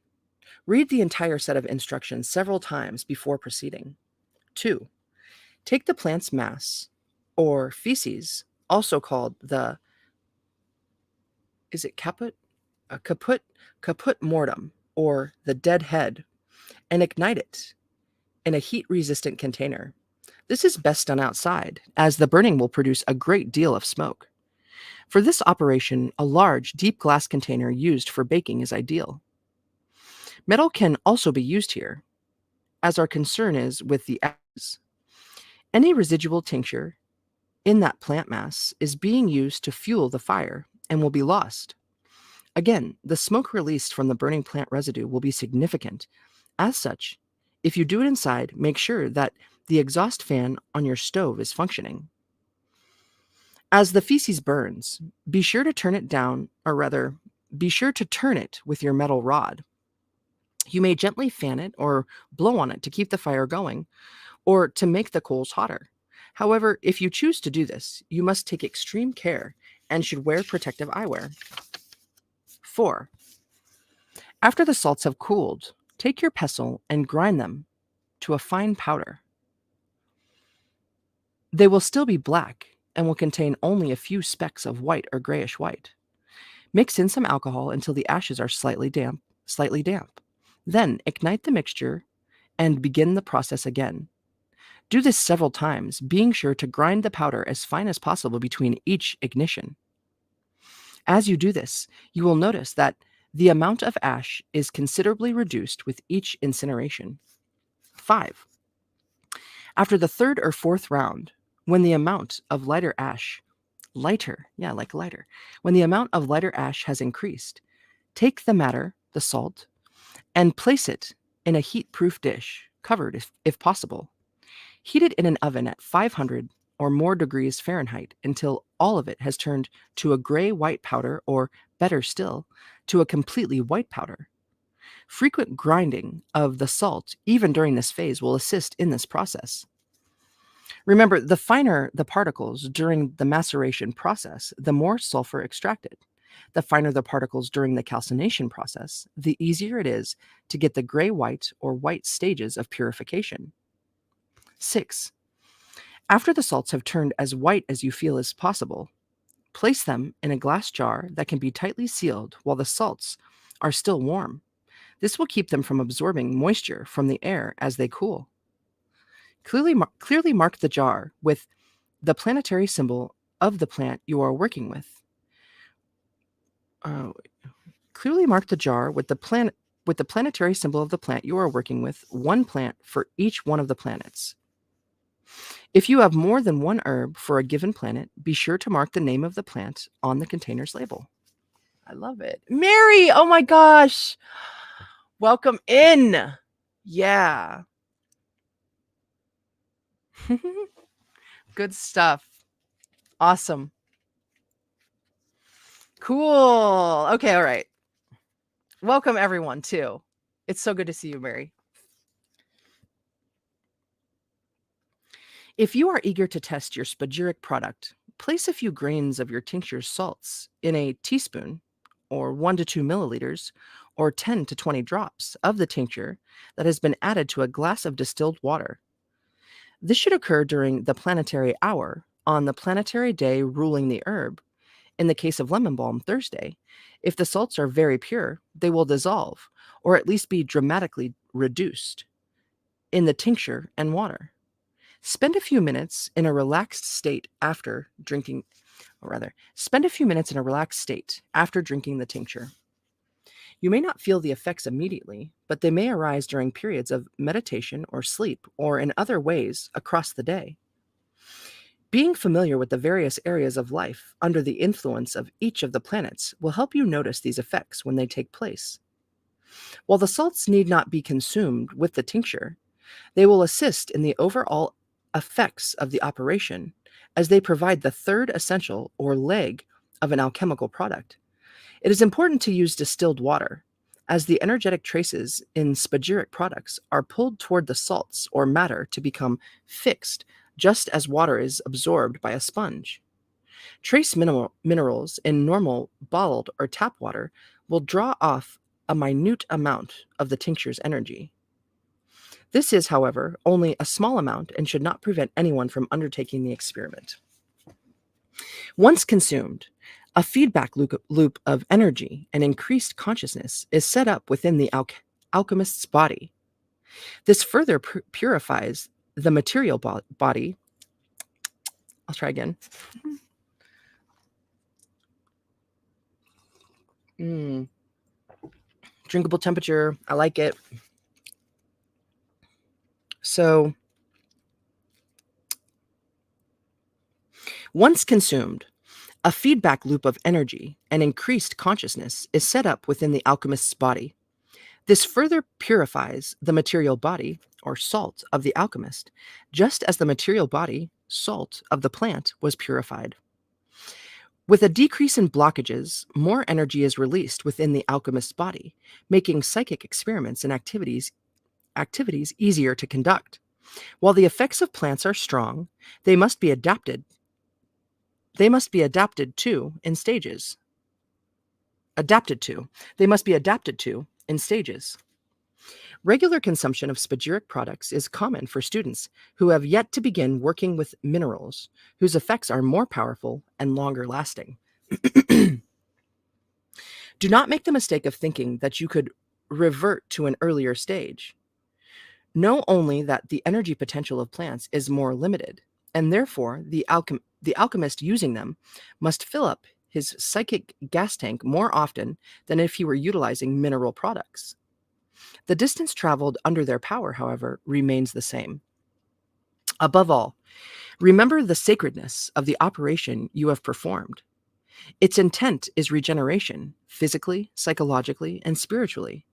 Read the entire set of instructions several times before proceeding. 2. Take the plant's mass, or feces, also called the caput mortem, or the dead head, and ignite it in a heat-resistant container. This is best done outside, as the burning will produce a great deal of smoke. For this operation, a large, deep glass container used for baking is ideal. Metal can also be used here, as our concern is with the ashes. Any residual tincture in that plant mass is being used to fuel the fire and will be lost. Again, the smoke released from the burning plant residue will be significant. As such, if you do it inside, make sure that the exhaust fan on your stove is functioning. As the feces burns, be sure to turn it down, or rather, be sure to turn it with your metal rod. You may gently fan it or blow on it to keep the fire going, or to make the coals hotter. However, if you choose to do this, you must take extreme care and should wear protective eyewear. 4. After the salts have cooled, take your pestle and grind them to a fine powder. They will still be black and will contain only a few specks of white or grayish white. Mix in some alcohol until the ashes are slightly damp. Then ignite the mixture and begin the process again. Do this several times, being sure to grind the powder as fine as possible between each ignition. As you do this, you will notice that the amount of ash is considerably reduced with each incineration. 5. After the third or fourth round, when the amount of lighter ash has increased, take the matter, the salt, and place it in a heat-proof dish, covered if possible. Heat it in an oven at 500 or more degrees Fahrenheit until all of it has turned to a gray-white powder, or better still, to a completely white powder. Frequent grinding of the salt, even during this phase, will assist in this process. Remember, the finer the particles during the maceration process, the more sulfur extracted. The finer the particles during the calcination process, the easier it is to get the gray-white or white stages of purification. 6. After the salts have turned as white as you feel is possible, place them in a glass jar that can be tightly sealed while the salts are still warm. This will keep them from absorbing moisture from the air as they cool. Clearly mark the jar with the planetary symbol of the plant you are working with. Clearly mark the jar with the planetary symbol of the plant you are working with, one plant for each one of the planets. If you have more than one herb for a given planet, be sure to mark the name of the plant on the container's label. I love it. Mary, oh my gosh. Welcome in. Yeah. Good stuff. Awesome. Cool. Okay, all right. Welcome everyone too. It's so good to see you, Mary. If you are eager to test your spagyric product, place a few grains of your tincture's salts in a teaspoon, or 1 to 2 milliliters, or 10 to 20 drops of the tincture that has been added to a glass of distilled water. This should occur during the planetary hour on the planetary day ruling the herb. In the case of lemon balm, Thursday. If the salts are very pure, they will dissolve, or at least be dramatically reduced, in the tincture and water. Spend a few minutes in a relaxed state after drinking the tincture. You may not feel the effects immediately, but they may arise during periods of meditation or sleep or in other ways across the day. Being familiar with the various areas of life under the influence of each of the planets will help you notice these effects when they take place. While the salts need not be consumed with the tincture, they will assist in the overall effects of the operation as they provide the third essential or leg of an alchemical product. It is important to use distilled water, as the energetic traces in spagyric products are pulled toward the salts or matter to become fixed, just as water is absorbed by a sponge. Trace minerals in normal bottled or tap water will draw off a minute amount of the tincture's energy. This is, however, only a small amount and should not prevent anyone from undertaking the experiment. Once consumed, a feedback loop of energy and increased consciousness is set up within the alchemist's body. This further purifies the material body. I'll try again. Drinkable temperature. I like it. So, once consumed, a feedback loop of energy and increased consciousness is set up within the alchemist's body. This further purifies the material body, or salt, of the alchemist, just as the material body, salt, of the plant was purified. With a decrease in blockages, more energy is released within the alchemist's body, making psychic experiments and activities easier to conduct. While the effects of plants are strong, they must be adapted to in stages. They must be adapted to in stages. Regular consumption of spagyric products is common for students who have yet to begin working with minerals, whose effects are more powerful and longer lasting. Do not make the mistake of thinking that you could revert to an earlier stage. Know only that the energy potential of plants is more limited, and therefore the alchemist using them must fill up his psychic gas tank more often than if he were utilizing mineral products. The distance traveled under their power, however, remains the same. Above all, remember the sacredness of the operation you have performed. Its intent is regeneration, physically, psychologically, and spiritually.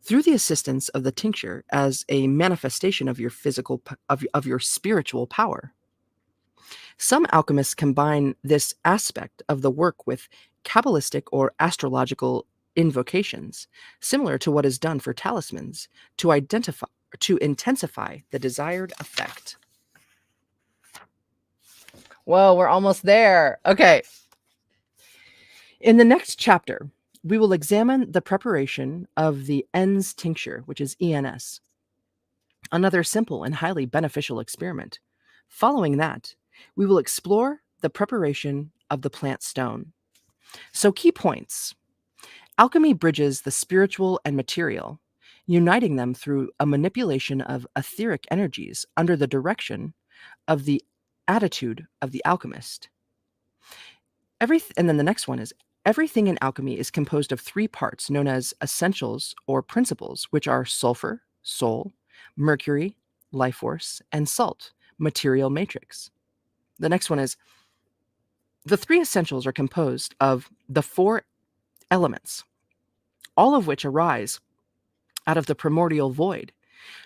Through the assistance of the tincture as a manifestation of your your spiritual power. Some alchemists combine this aspect of the work with Kabbalistic or astrological invocations, similar to what is done for talismans, to intensify the desired effect. Whoa, we're almost there. Okay. In the next chapter, we will examine the preparation of the ENS tincture, which is ENS, another simple and highly beneficial experiment. Following that, we will explore the preparation of the plant stone. So, key points. Alchemy bridges the spiritual and material, uniting them through a manipulation of etheric energies under the direction of the attitude of the alchemist. And then the next one is, everything in alchemy is composed of three parts known as essentials or principles, which are sulfur, soul, mercury, life force, and salt, material matrix. The next one is, the three essentials are composed of the four elements, all of which arise out of the primordial void,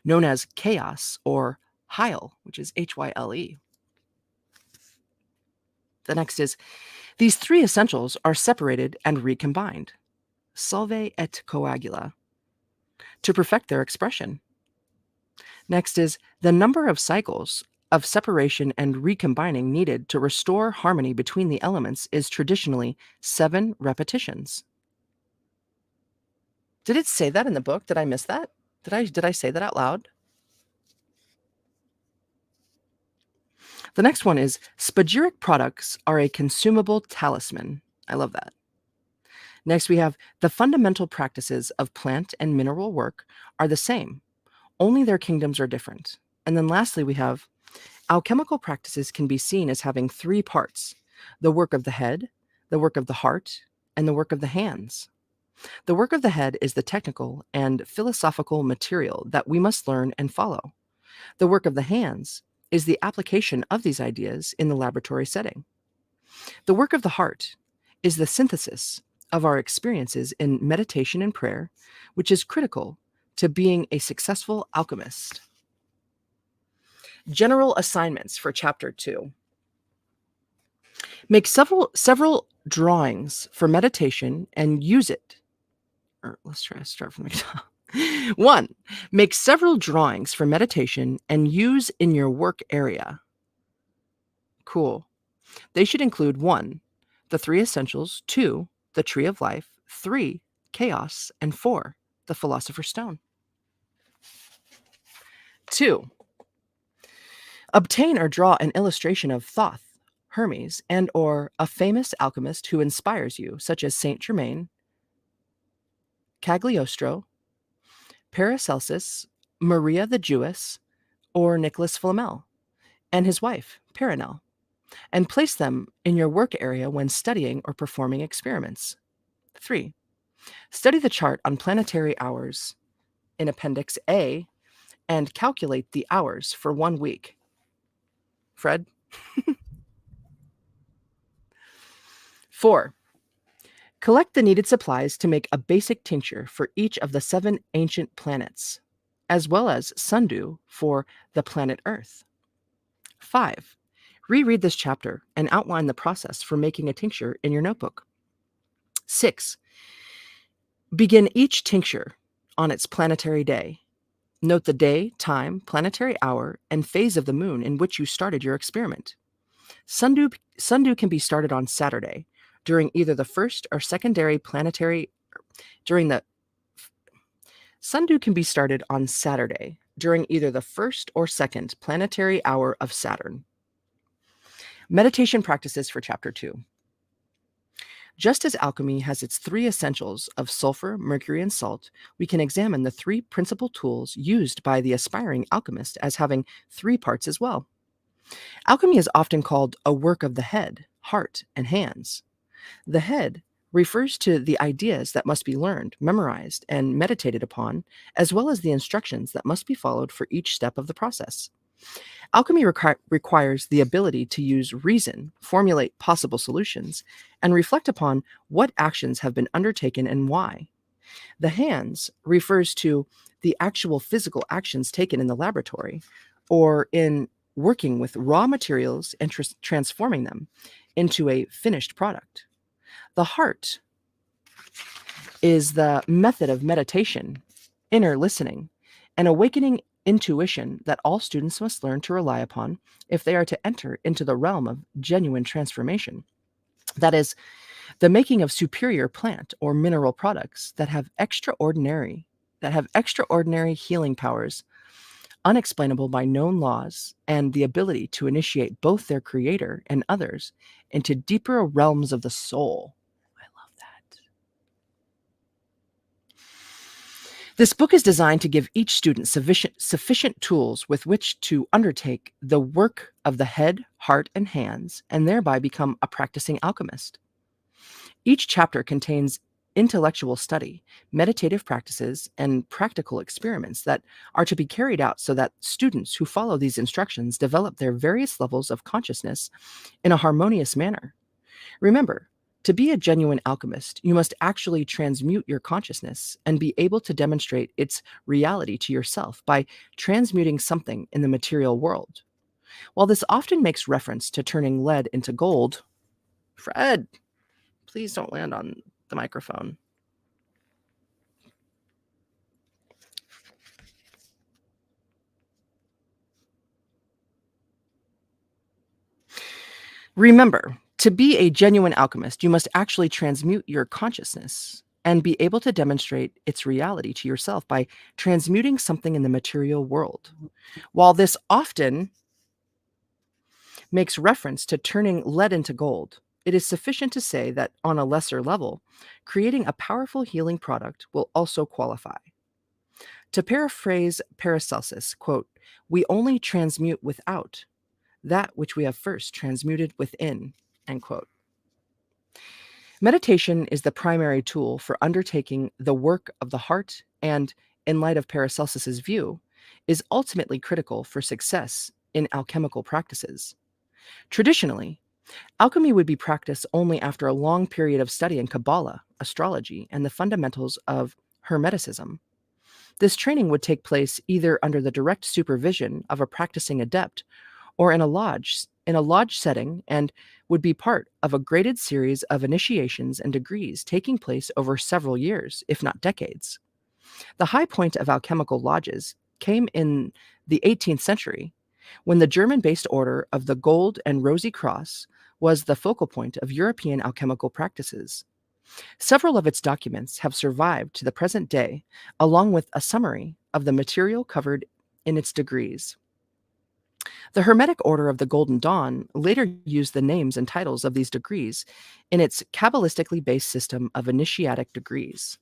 known as chaos or Hyle, which is Hyle. The next is, these three essentials are separated and recombined, solve et coagula, to perfect their expression. Next is, the number of cycles of separation and recombining needed to restore harmony between the elements is traditionally 7 repetitions. Did it say that in the book? Did I miss that? Did I say that out loud? The next one is, spagyric products are a consumable talisman. I love that. Next, we have, the fundamental practices of plant and mineral work are the same, only their kingdoms are different. And then lastly, we have, alchemical practices can be seen as having 3 parts: the work of the head, the work of the heart, and the work of the hands. The work of the head is the technical and philosophical material that we must learn and follow. The work of the hands is the application of these ideas in the laboratory setting. The work of the heart is the synthesis of our experiences in meditation and prayer, which is critical to being a successful alchemist. General assignments for Chapter 2. Make several drawings for meditation and use it. Or let's try to start from the top. 1. Make several drawings for meditation and use in your work area. Cool. They should include 1. The 3 essentials, 2. The tree of life, 3. Chaos, and 4. The philosopher's stone. 2. Obtain or draw an illustration of Thoth, Hermes, and or a famous alchemist who inspires you, such as Saint Germain, Cagliostro, Paracelsus, Maria the Jewess, or Nicholas Flamel, and his wife, Perenelle, and place them in your work area when studying or performing experiments. 3. Study the chart on planetary hours in Appendix A and calculate the hours for 1 week. Fred? 4. Collect the needed supplies to make a basic tincture for each of the 7 ancient planets, as well as sundew for the planet Earth. 5. Reread this chapter and outline the process for making a tincture in your notebook. 6. Begin each tincture on its planetary day. Note the day, time, planetary hour, and phase of the moon in which you started your experiment. Sundew can be started on Saturday during either the first or secondary planetary Sundew can be started on Saturday during either the first or second planetary hour of Saturn. Meditation practices for Chapter 2. Just as alchemy has its 3 essentials of sulfur, mercury, and salt, we can examine the 3 principal tools used by the aspiring alchemist as having 3 parts as well. Alchemy is often called a work of the head, heart, and hands. The head refers to the ideas that must be learned, memorized, and meditated upon, as well as the instructions that must be followed for each step of the process. Alchemy requires the ability to use reason, formulate possible solutions, and reflect upon what actions have been undertaken and why. The hands refers to the actual physical actions taken in the laboratory or in working with raw materials and transforming them into a finished product. The heart is the method of meditation, inner listening, and awakening intuition that all students must learn to rely upon if they are to enter into the realm of genuine transformation. That is, the making of superior plant or mineral products that have extraordinary healing powers, unexplainable by known laws, and the ability to initiate both their creator and others into deeper realms of the soul. I love that. This book is designed to give each student sufficient tools with which to undertake the work of the head, heart, and hands, and thereby become a practicing alchemist. Each chapter contains intellectual study, meditative practices, and practical experiments that are to be carried out so that students who follow these instructions develop their various levels of consciousness in a harmonious manner. Remember, to be a genuine alchemist, you must actually transmute your consciousness and be able to demonstrate its reality to yourself by transmuting something in the material world. While this often makes reference to turning lead into gold, Fred, please don't land on the microphone. Remember, to be a genuine alchemist, you must actually transmute your consciousness and be able to demonstrate its reality to yourself by transmuting something in the material world. While this often makes reference to turning lead into gold, it is sufficient to say that on a lesser level, creating a powerful healing product will also qualify. To paraphrase Paracelsus, quote, "We only transmute without that which we have first transmuted within," end quote. Meditation is the primary tool for undertaking the work of the heart and, in light of Paracelsus's view, is ultimately critical for success in alchemical practices. Traditionally, alchemy would be practiced only after a long period of study in Kabbalah, astrology, and the fundamentals of Hermeticism. This training would take place either under the direct supervision of a practicing adept or in a lodge setting, and would be part of a graded series of initiations and degrees taking place over several years, if not decades. The high point of alchemical lodges came in the 18th century, when the German-based order of the Gold and Rosy Cross was the focal point of European alchemical practices. Several of its documents have survived to the present day, along with a summary of the material covered in its degrees. The Hermetic Order of the Golden Dawn later used the names and titles of these degrees in its Kabbalistically based system of initiatic degrees.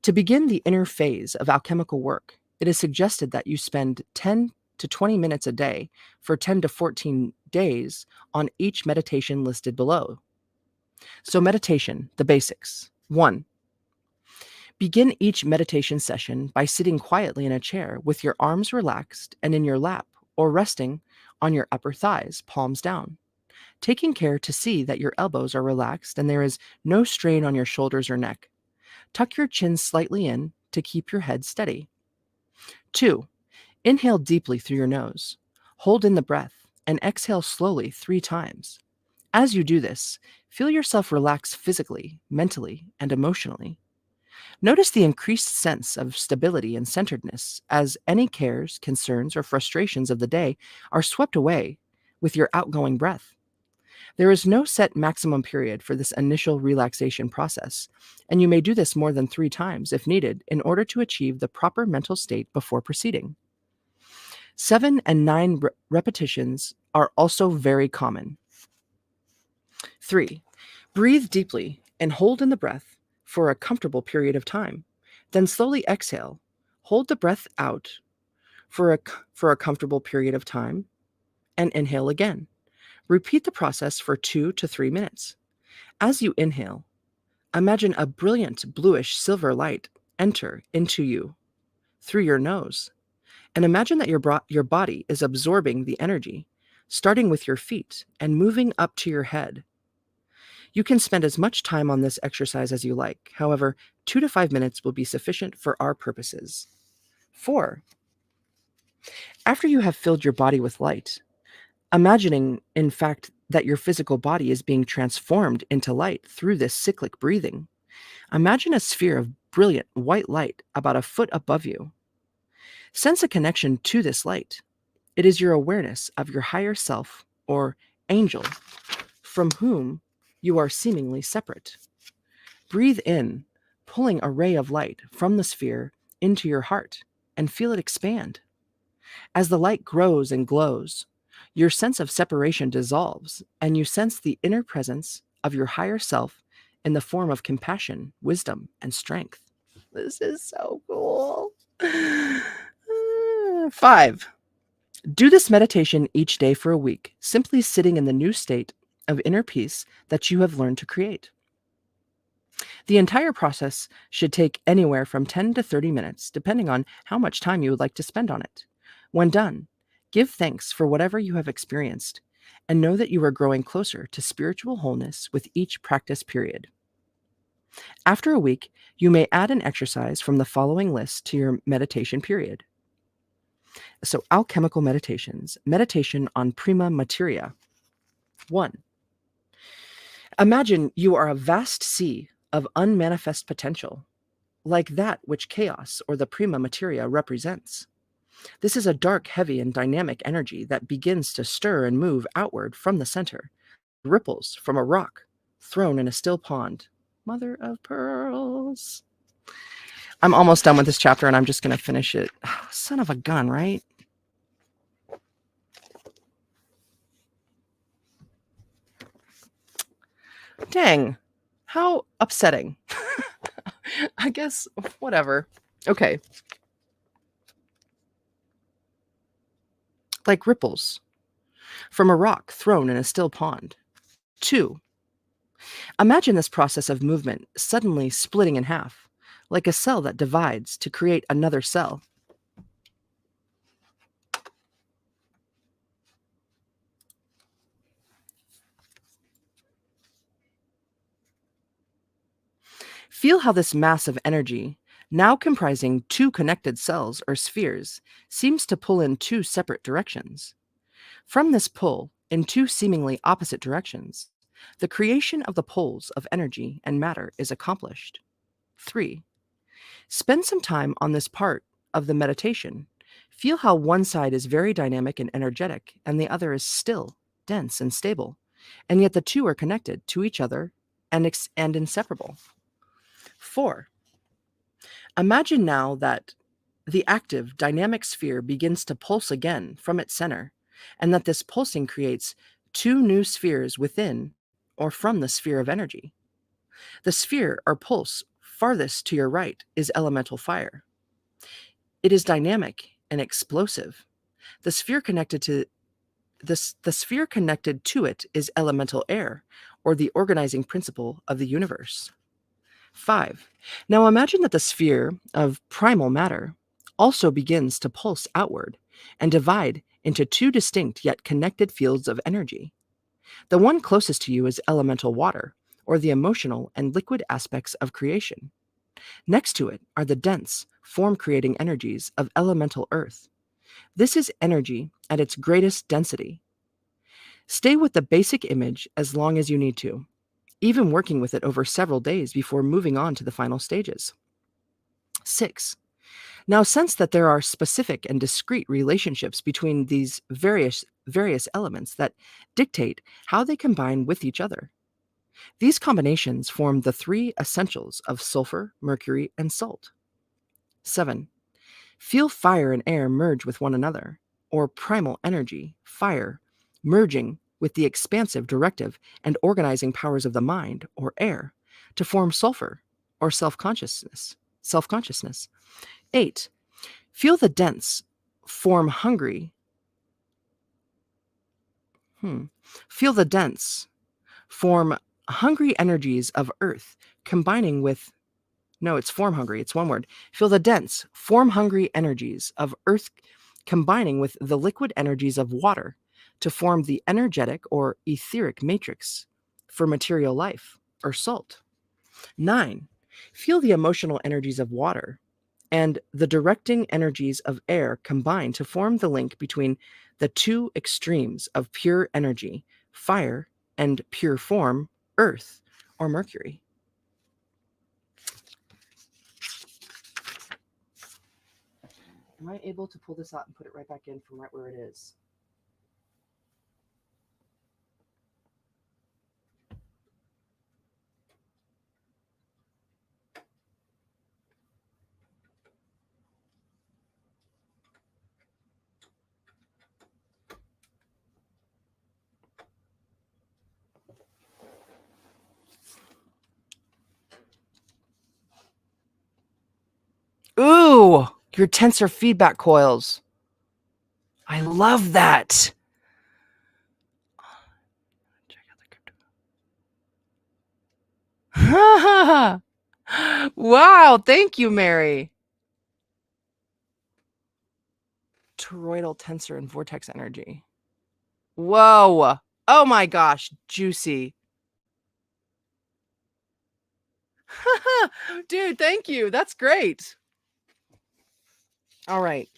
To begin the inner phase of alchemical work, it is suggested that you spend 10 to 20 minutes a day for 10 to 14 days on each meditation listed below. So, meditation, the basics. 1. Begin each meditation session by sitting quietly in a chair with your arms relaxed and in your lap, or resting on your upper thighs, palms down, taking care to see that your elbows are relaxed and there is no strain on your shoulders or neck. Tuck your chin slightly in to keep your head steady. 2. Inhale deeply through your nose. Hold in the breath and exhale slowly 3 times. As you do this, feel yourself relax physically, mentally, and emotionally. Notice the increased sense of stability and centeredness as any cares, concerns, or frustrations of the day are swept away with your outgoing breath. There is no set maximum period for this initial relaxation process, and you may do this more than 3 times if needed in order to achieve the proper mental state before proceeding. 7 and 9 repetitions are also very common. 3. Breathe deeply and hold in the breath for a comfortable period of time. Then slowly exhale. Hold the breath out for a comfortable period of time and inhale again. Repeat the process for 2 to 3 minutes. As you inhale, imagine a brilliant bluish silver light enter into you through your nose, and imagine that your body is absorbing the energy, starting with your feet and moving up to your head. You can spend as much time on this exercise as you like. However, 2 to 5 minutes will be sufficient for our purposes. 4. After you have filled your body with light, imagining, in fact, that your physical body is being transformed into light through this cyclic breathing, imagine a sphere of brilliant white light about a foot above you. Sense a connection to this light. It is your awareness of your higher self, or angel, from whom you are seemingly separate. Breathe in, pulling a ray of light from the sphere into your heart, and feel it expand. As the light grows and glows, your sense of separation dissolves, and you sense the inner presence of your higher self in the form of compassion, wisdom, and strength. This is so cool. 5. Do this meditation each day for a week, simply sitting in the new state of inner peace that you have learned to create. The entire process should take anywhere from 10 to 30 minutes, depending on how much time you would like to spend on it. When done, give thanks for whatever you have experienced, and know that you are growing closer to spiritual wholeness with each practice period. After a week, you may add an exercise from the following list to your meditation period. So, alchemical meditations. Meditation on prima materia. 1. Imagine you are a vast sea of unmanifest potential, like that which chaos or the prima materia represents. This is a dark, heavy, and dynamic energy that begins to stir and move outward from the center, ripples from a rock thrown in a still pond. Mother of pearls. I'm almost done with this chapter, and I'm just going to finish it. Son of a gun, right? Dang. How upsetting. I guess, whatever. Okay. Like ripples from a rock thrown in a still pond. 2. Imagine this process of movement suddenly splitting in half, like a cell that divides to create another cell. Feel how this mass of energy, now comprising two connected cells or spheres, seems to pull in two separate directions. From this pull, in two seemingly opposite directions, the creation of the poles of energy and matter is accomplished. 3. Spend some time on this part of the meditation. Feel how one side is very dynamic and energetic, and the other is still, dense, and stable, and yet the two are connected to each other and inseparable. 4. Imagine now that the active, dynamic sphere begins to pulse again from its center, and that this pulsing creates two new spheres within or from the sphere of energy. The sphere or pulse farthest to your right is elemental fire. It is dynamic and explosive. The sphere connected to the sphere connected to it is elemental air, or the organizing principle of the universe. 5. Now imagine that the sphere of primal matter also begins to pulse outward and divide into two distinct yet connected fields of energy. The one closest to you is elemental water, or the emotional and liquid aspects of creation. Next to it are the dense, form creating energies of elemental earth. This is energy at its greatest density. Stay with the basic image as long as you need to, even working with it over several days before moving on to the final stages. 6. Now sense that there are specific and discrete relationships between these various elements that dictate how they combine with each other. These combinations form the three essentials of sulfur, mercury, and salt. 7. Feel fire and air merge with one another, or primal energy, fire, merging with the expansive, directive, and organizing powers of the mind, or air, to form sulfur, or self-consciousness. 8. Feel the dense, form hungry. Feel the dense, form hungry energies of earth, combining with it's form hungry. It's one word. Feel the dense, form hungry energies of earth combining with the liquid energies of water to form the energetic or etheric matrix for material life, or salt. 9. Feel the emotional energies of water and the directing energies of air combine to form the link between the two extremes of pure energy, fire, and pure form, earth, or mercury. Am I able to pull this out and put it right back in from right where it is? Ooh, your tensor feedback coils. I love that. Check out the crypto. Wow, thank you, Mary. Toroidal tensor and vortex energy. Whoa. Oh my gosh, juicy. Dude, thank you. That's great. All right.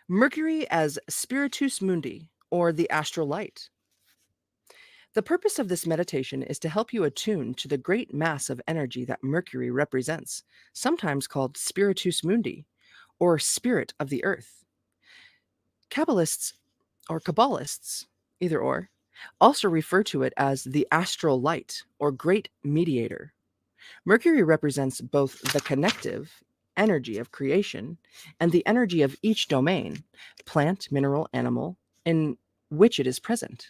Mercury as Spiritus Mundi, or the astral light. The purpose of this meditation is to help you attune to the great mass of energy that Mercury represents, sometimes called Spiritus Mundi, or Spirit of the Earth. Kabbalists, either or, also refer to it as the astral light, or great mediator. Mercury represents both the connective energy of creation and the energy of each domain, plant, mineral, animal, in which it is present.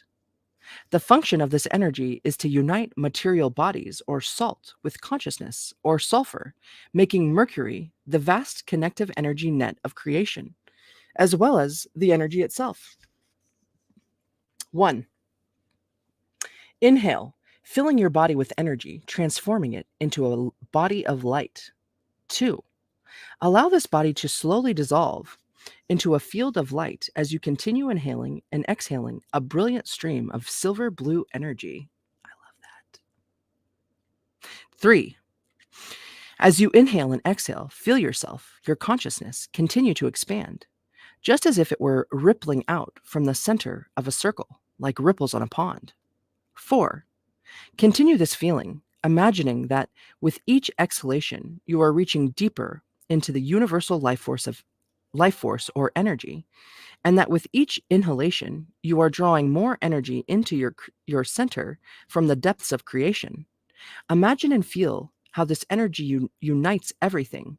The function of this energy is to unite material bodies, or salt, with consciousness, or sulfur, making Mercury the vast connective energy net of creation, as well as the energy itself. 1. Inhale, filling your body with energy, transforming it into a body of light. 2. Allow this body to slowly dissolve into a field of light as you continue inhaling and exhaling a brilliant stream of silver blue energy. I love that. 3. As you inhale and exhale, feel yourself, your consciousness, continue to expand, just as if it were rippling out from the center of a circle, like ripples on a pond. 4. Continue this feeling, imagining that with each exhalation, you are reaching deeper into the universal life force or energy, and that with each inhalation, you are drawing more energy into your center from the depths of creation. Imagine and feel how this energy unites everything,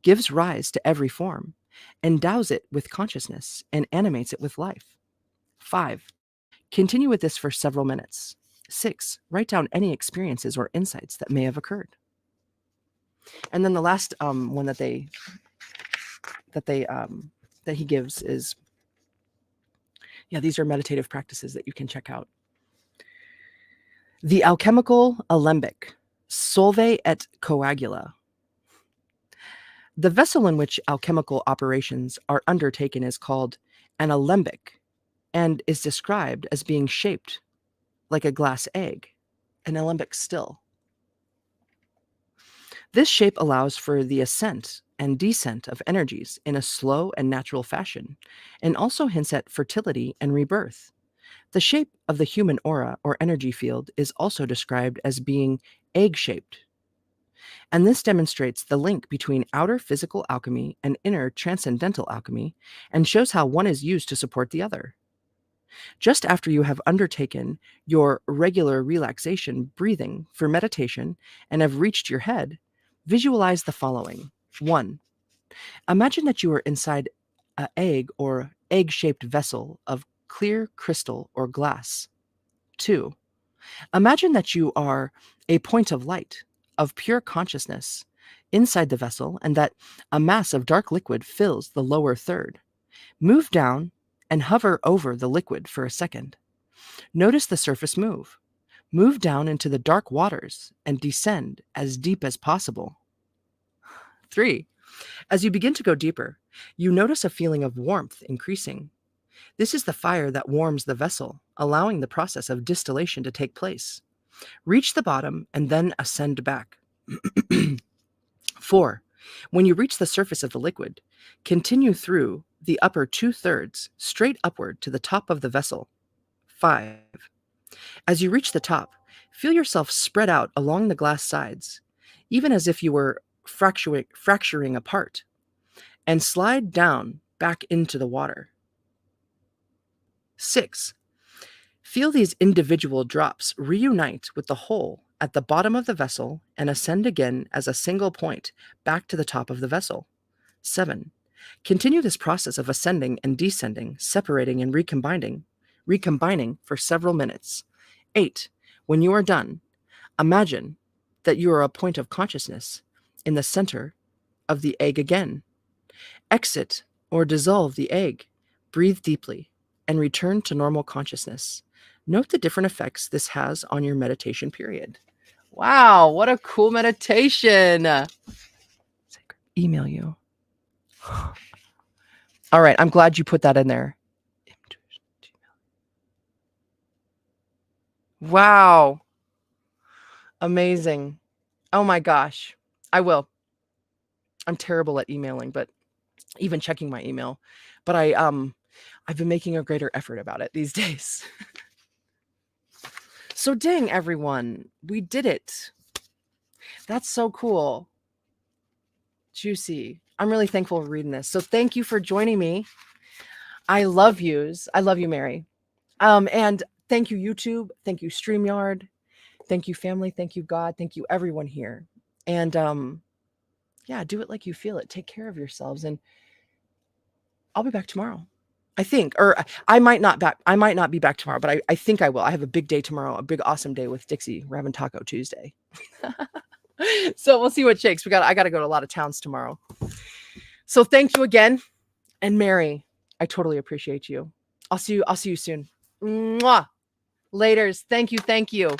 gives rise to every form, endows it with consciousness, and animates it with life. 5. Continue with this for several minutes. 6. Write down any experiences or insights that may have occurred. And then the last one that he gives is, these are meditative practices that you can check out. The alchemical alembic, solve et coagula. The vessel in which alchemical operations are undertaken is called an alembic and is described as being shaped like a glass egg, an alembic still. This shape allows for the ascent and descent of energies in a slow and natural fashion, and also hints at fertility and rebirth. The shape of the human aura or energy field is also described as being egg-shaped, and this demonstrates the link between outer physical alchemy and inner transcendental alchemy, and shows how one is used to support the other. Just after you have undertaken your regular relaxation breathing for meditation and have reached your head, visualize the following. 1. Imagine that you are inside an egg or egg-shaped vessel of clear crystal or glass. 2. Imagine that you are a point of light, of pure consciousness, inside the vessel, and that a mass of dark liquid fills the lower third. Move down and hover over the liquid for a second. Notice the surface move. Move down into the dark waters and descend as deep as possible. 3. As you begin to go deeper, you notice a feeling of warmth increasing. This is the fire that warms the vessel, allowing the process of distillation to take place. Reach the bottom and then ascend back. 4. When you reach the surface of the liquid, continue through the upper 2/3 straight upward to the top of the vessel. 5. As you reach the top, feel yourself spread out along the glass sides, even as if you were fracturing apart, and slide down back into the water. 6. Feel these individual drops reunite with the whole at the bottom of the vessel and ascend again as a single point back to the top of the vessel. 7. Continue this process of ascending and descending, separating and recombining for several minutes. 8. When you are done, imagine that you are a point of consciousness in the center of the egg again. Exit or dissolve the egg, breathe deeply, and return to normal consciousness. Note the different effects this has on your meditation period. Wow, what a cool meditation. Email you. All right, I'm glad you put that in there. Wow. Amazing. Oh my gosh. I will. I'm terrible at emailing, but even checking my email. But I've been making a greater effort about it these days. So dang, everyone, we did it. That's so cool. Juicy. I'm really thankful for reading this. So thank you for joining me. I love yous. I love you, Mary. And thank you, YouTube. Thank you, StreamYard. Thank you, family. Thank you, God. Thank you, everyone here. And yeah, do it like you feel it. Take care of yourselves. And I'll be back tomorrow. I think, or I might not be back tomorrow, but I think I will. I have a big day tomorrow, a big awesome day with Dixie. We're having Taco Tuesday. So we'll see what shakes. I got to go to a lot of towns tomorrow. So thank you again. And Mary, I totally appreciate you. I'll see you soon. Mwah. Laters. Thank you. Thank you.